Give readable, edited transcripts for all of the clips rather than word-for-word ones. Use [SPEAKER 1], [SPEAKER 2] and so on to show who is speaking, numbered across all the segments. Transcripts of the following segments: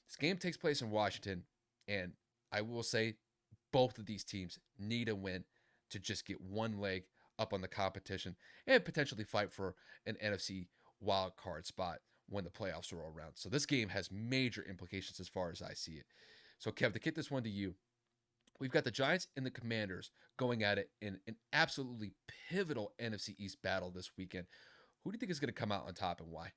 [SPEAKER 1] This game takes place in Washington, and I will say both of these teams need a win to just get one leg up on the competition and potentially fight for an NFC wild card spot when the playoffs roll around. So this game has major implications as far as I see it. So Kev, to kick this one to you, we've got the Giants and the Commanders going at it in an absolutely pivotal NFC East battle this weekend. Who do you think is going to come out on top and why?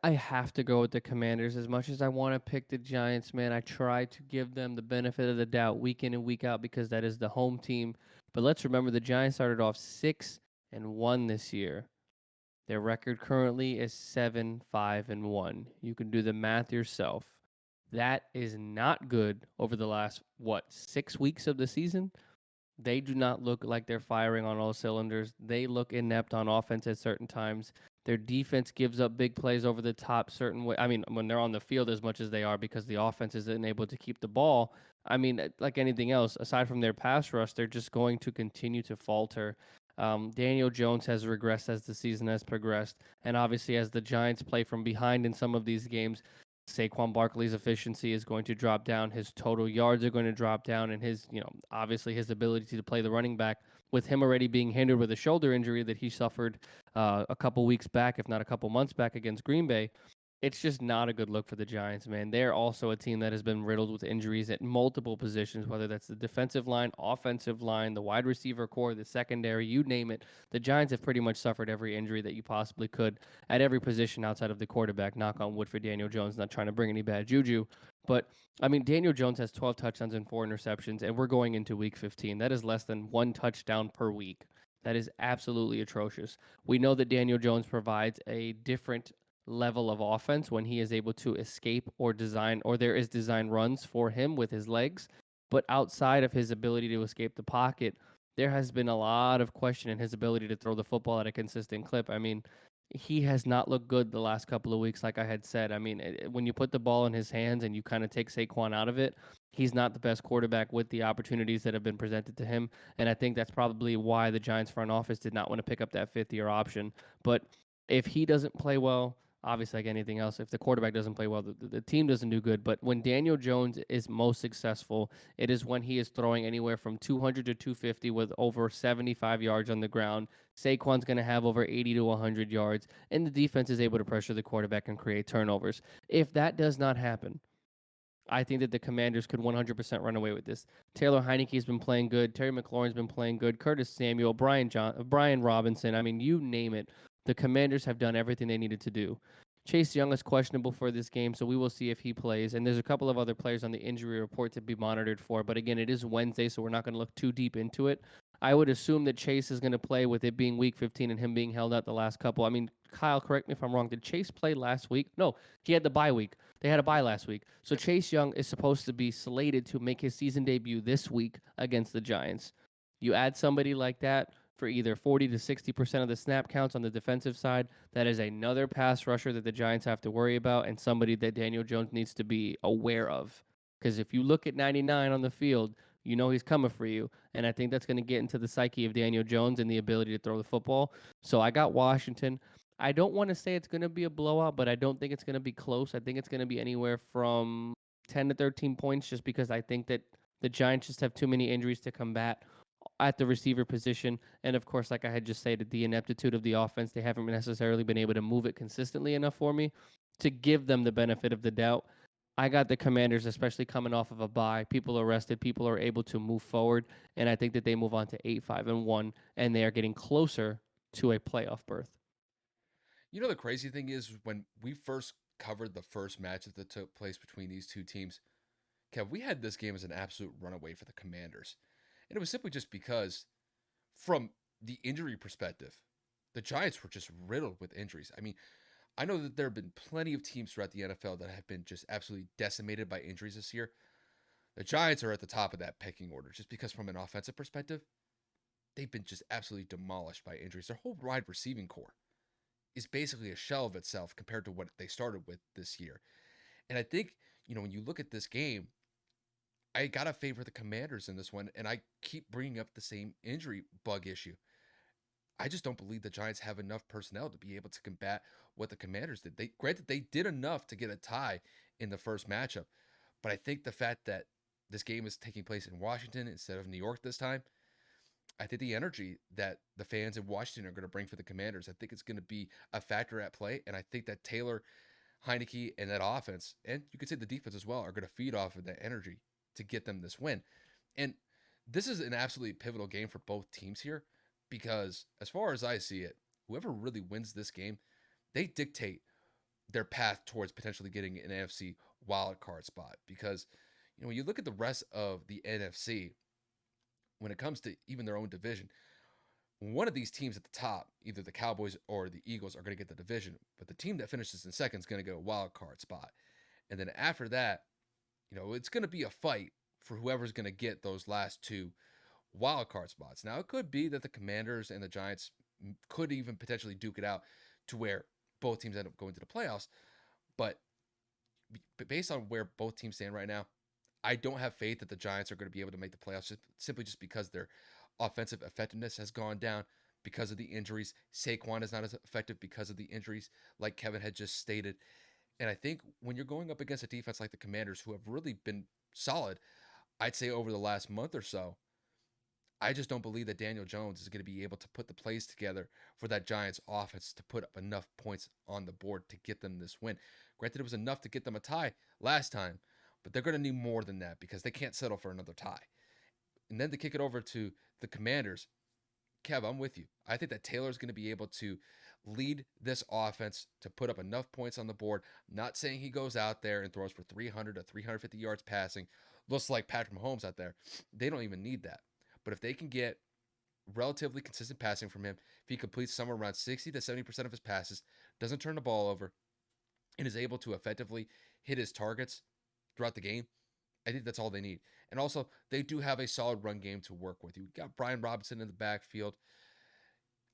[SPEAKER 2] I have to go with the Commanders as much as I want to pick the Giants, man. I try to give them the benefit of the doubt week in and week out because that is the home team. But let's remember the Giants started off 6-1 this year. Their record currently is 7-5-1. You can do the math yourself. That is not good over the last 6 weeks of the season. They do not look like they're firing on all cylinders. They look inept on offense at certain times. Their defense gives up big plays over the top certain way. I mean, when they're on the field as much as they are because the offense isn't able to keep the ball. I mean, like anything else, aside from their pass rush, they're just going to continue to falter. Daniel Jones has regressed as the season has progressed. And obviously, as the Giants play from behind in some of these games, Saquon Barkley's efficiency is going to drop down. His total yards are going to drop down, and obviously his ability to play the running back with him already being hindered with a shoulder injury that he suffered a couple weeks back, if not a couple months back against Green Bay. It's just not a good look for the Giants, man. They're also a team that has been riddled with injuries at multiple positions, whether that's the defensive line, offensive line, the wide receiver core, the secondary, you name it. The Giants have pretty much suffered every injury that you possibly could at every position outside of the quarterback. Knock on wood for Daniel Jones, not trying to bring any bad juju. But I mean, Daniel Jones has 12 touchdowns and 4 interceptions, and we're going into week 15. That is less than one touchdown per week. That is absolutely atrocious. We know that Daniel Jones provides a different level of offense when he is able to escape or design, or there is design runs for him with his legs. But outside of his ability to escape the pocket, there has been a lot of question in his ability to throw the football at a consistent clip. I mean, he has not looked good the last couple of weeks, like I had said. I mean, when you put the ball in his hands and you kind of take Saquon out of it, he's not the best quarterback with the opportunities that have been presented to him. And I think that's probably why the Giants front office did not want to pick up that fifth year option. But if he doesn't play well, obviously, like anything else, if the quarterback doesn't play well, the team doesn't do good. But when Daniel Jones is most successful, it is when he is throwing anywhere from 200 to 250 with over 75 yards on the ground. Saquon's going to have over 80 to 100 yards, and the defense is able to pressure the quarterback and create turnovers. If that does not happen, I think that the Commanders could 100% run away with this. Taylor Heinicke's been playing good. Terry McLaurin's been playing good. Curtis Samuel, Brian Robinson. I mean, you name it. The Commanders have done everything they needed to do. Chase Young is questionable for this game, so we will see if he plays. And there's a couple of other players on the injury report to be monitored for. But again, it is Wednesday, so we're not going to look too deep into it. I would assume that Chase is going to play with it being week 15 and him being held out the last couple. I mean, Kyle, correct me if I'm wrong. Did Chase play last week? No, he had the bye week. They had a bye last week. So
[SPEAKER 1] Yep.
[SPEAKER 2] Chase Young is supposed to be slated to make his season debut this week against the Giants. You add somebody like that for either 40 to 60% of the snap counts on the defensive side, that is another pass rusher that the Giants have to worry about and somebody that Daniel Jones needs to be aware of. Because if you look at 99 on the field, you know he's coming for you. And I think that's going to get into the psyche of Daniel Jones and the ability to throw the football. So I got Washington. I don't want to say it's going to be a blowout, but I don't think it's going to be close. I think it's going to be anywhere from 10 to 13 points just because I think that the Giants just have too many injuries to combat at the receiver position. And of course, like I had just stated, the ineptitude of the offense, they haven't necessarily been able to move it consistently enough for me to give them the benefit of the doubt. I got the Commanders, especially coming off of a bye. People are rested. People are able to move forward. And I think that they move on to 8-5-1, and they are getting closer to a playoff berth.
[SPEAKER 1] You know, the crazy thing is when we first covered the first match that took place between these two teams, Kev, we had this game as an absolute runaway for the Commanders. And it was simply just because, from the injury perspective, the Giants were just riddled with injuries. I mean, I know that there have been plenty of teams throughout the NFL that have been just absolutely decimated by injuries this year. The Giants are at the top of that pecking order just because, from an offensive perspective, they've been just absolutely demolished by injuries. Their whole wide receiving core is basically a shell of itself compared to what they started with this year. And I think, when you look at this game, I got to favor the Commanders in this one, and I keep bringing up the same injury bug issue. I just don't believe the Giants have enough personnel to be able to combat what the Commanders did. Granted, they did enough to get a tie in the first matchup. But I think the fact that this game is taking place in Washington instead of New York this time, I think the energy that the fans in Washington are going to bring for the Commanders, I think it's going to be a factor at play. And I think that Taylor, Heinicke, and that offense, and you could say the defense as well, are going to feed off of that energy to get them this win. And this is an absolutely pivotal game for both teams here because, as far as I see it, whoever really wins this game, they dictate their path towards potentially getting an NFC wild card spot. Because, when you look at the rest of the NFC, when it comes to even their own division, one of these teams at the top, either the Cowboys or the Eagles, are going to get the division. But the team that finishes in second is going to get a wild card spot. And then after that, it's going to be a fight for whoever's going to get those last two wild card spots. Now, it could be that the Commanders and the Giants could even potentially duke it out to where both teams end up going to the playoffs. But based on where both teams stand right now, I don't have faith that the Giants are going to be able to make the playoffs simply just because their offensive effectiveness has gone down because of the injuries. Saquon is not as effective because of the injuries, like Kevin had just stated. And I think when you're going up against a defense like the Commanders, who have really been solid, I'd say over the last month or so, I just don't believe that Daniel Jones is going to be able to put the plays together for that Giants offense to put up enough points on the board to get them this win. Granted, it was enough to get them a tie last time, but they're going to need more than that because they can't settle for another tie. And then to kick it over to the Commanders, Kev, I'm with you. I think that Taylor's going to be able to lead this offense to put up enough points on the board. I'm not saying he goes out there and throws for 300 to 350 yards passing. Looks like Patrick Mahomes out there. They don't even need that. But if they can get relatively consistent passing from him, if he completes somewhere around 60 to 70% of his passes, doesn't turn the ball over, and is able to effectively hit his targets throughout the game, I think that's all they need. And also, they do have a solid run game to work with. You got Brian Robinson in the backfield.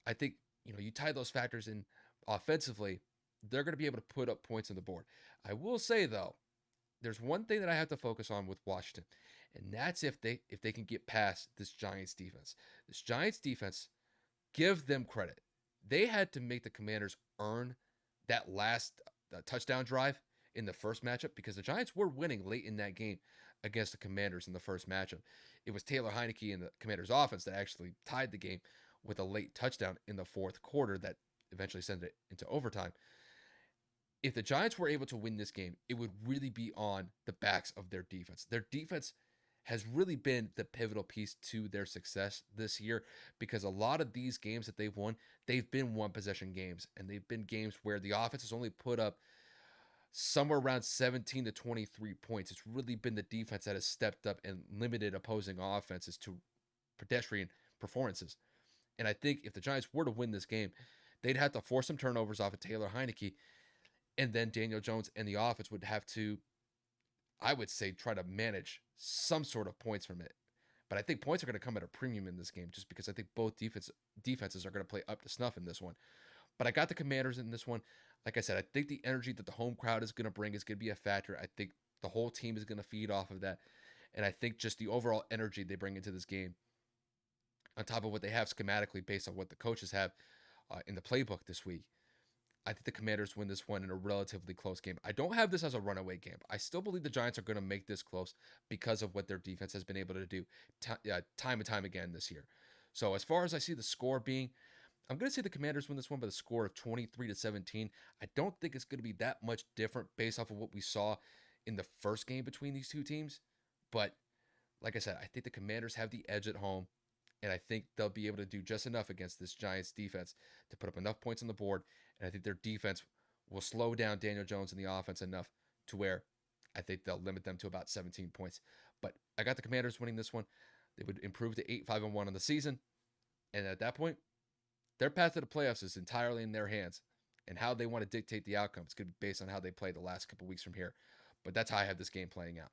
[SPEAKER 1] I think, you tie those factors in offensively, they're going to be able to put up points on the board. I will say, though, there's one thing that I have to focus on with Washington, and that's if they can get past this Giants defense. This Giants defense, give them credit. They had to make the Commanders earn that last touchdown drive in the first matchup because the Giants were winning late in that game against the Commanders in the first matchup. It was Taylor Heinicke and the Commanders offense that actually tied the game with a late touchdown in the fourth quarter that eventually sent it into overtime. If the Giants were able to win this game, it would really be on the backs of their defense. Their defense has really been the pivotal piece to their success this year because a lot of these games that they've won, they've been one possession games, and they've been games where the offense has only put up somewhere around 17 to 23 points. It's really been the defense that has stepped up and limited opposing offenses to pedestrian performances. And I think if the Giants were to win this game, they'd have to force some turnovers off of Taylor Heinicke, and then Daniel Jones and the offense would have to, I would say, try to manage some sort of points from it. But I think points are going to come at a premium in this game just because I think both defenses are going to play up to snuff in this one. But I got the Commanders in this one. Like I said, I think the energy that the home crowd is going to bring is going to be a factor. I think the whole team is going to feed off of that. And I think just the overall energy they bring into this game, on top of what they have schematically based on what the coaches have in the playbook this week, I think the Commanders win this one in a relatively close game. I don't have this as a runaway game. I still believe the Giants are going to make this close because of what their defense has been able to do time and time again this year. So as far as I see the score being, I'm going to say the Commanders win this one by the score of 23 to 17. I don't think it's going to be that much different based off of what we saw in the first game between these two teams. But like I said, I think the Commanders have the edge at home, and I think they'll be able to do just enough against this Giants defense to put up enough points on the board. And I think their defense will slow down Daniel Jones and the offense enough to where I think they'll limit them to about 17 points. But I got the Commanders winning this one. They would improve to 8-5-1 on the season. And at that point, their path to the playoffs is entirely in their hands. And how they want to dictate the outcome is going to be based on how they play the last couple weeks from here. But that's how I have this game playing out.